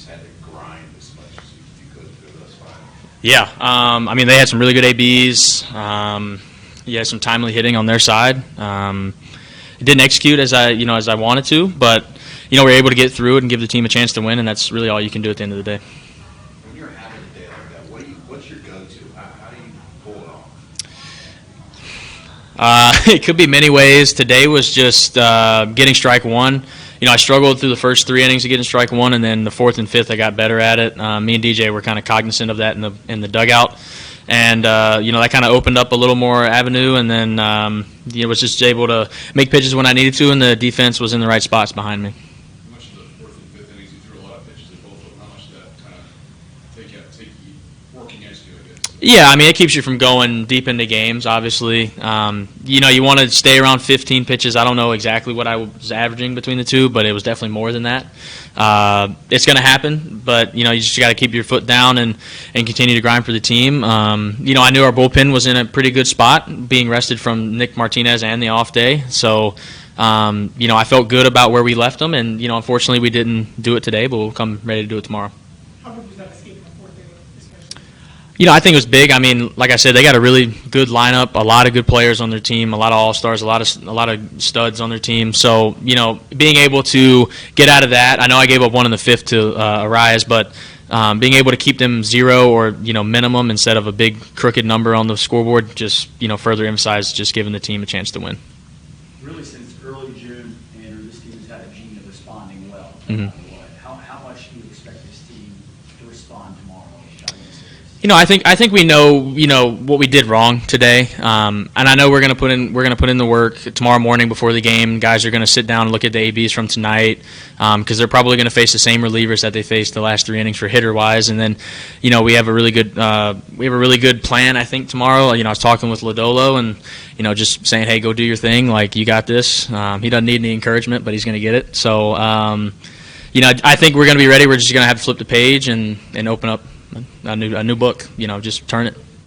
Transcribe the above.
just had to grind as much as you could through those five. Yeah, I mean, they had some really good ABs. Yeah, some timely hitting on their side. It didn't execute as I wanted to, but we're able to get through it and give the team a chance to win, and that's really all you can do at the end of the day. When you're having a day like that, what's your go-to? How do you pull it off? It could be many ways. Today was just getting strike one. I struggled through the first 3 innings of getting strike one, and then the fourth and fifth I got better at it. Me and DJ were kind of cognizant of that in the dugout, and that kind of opened up a little more avenue, and then was just able to make pitches when I needed to, and the defense was in the right spots behind me. How much of the fourth and fifth innings you threw a lot of pitches at both of them? How much did that kind of take you working against you, I guess? Yeah, I mean, it keeps you from going deep into games, obviously. You want to stay around 15 pitches. I don't know exactly what I was averaging between the two, but it was definitely more than that. It's going to happen, but, you just got to keep your foot down and continue to grind for the team. I knew our bullpen was in a pretty good spot, being rested from Nick Martinez and the off day. So, I felt good about where we left them, and, unfortunately we didn't do it today, but we'll come ready to do it tomorrow. How big was that escape in the fourth inning, especially? I think it was big. I mean, like I said, they got a really good lineup, a lot of good players on their team, a lot of all-stars, a lot of studs on their team. So, being able to get out of that, I know I gave up one in the fifth to Arias, but being able to keep them 0 or, minimum instead of a big crooked number on the scoreboard just, further emphasized just giving the team a chance to win. Really, since early June, Andrew, this team has had a gene of responding well. Mm-hmm. How much do you expect this team to respond tomorrow? I think we know what we did wrong today, and I know we're gonna put in the work tomorrow morning before the game. Guys are gonna sit down and look at the ABs from tonight because they're probably gonna face the same relievers that they faced the last 3 innings for hitter wise, and then we have a really good plan I think tomorrow. I was talking with Lodolo and just saying, hey, go do your thing, like you got this. He doesn't need any encouragement, but he's gonna get it. So I think we're gonna be ready. We're just gonna have to flip the page and open up a new book, just turn it.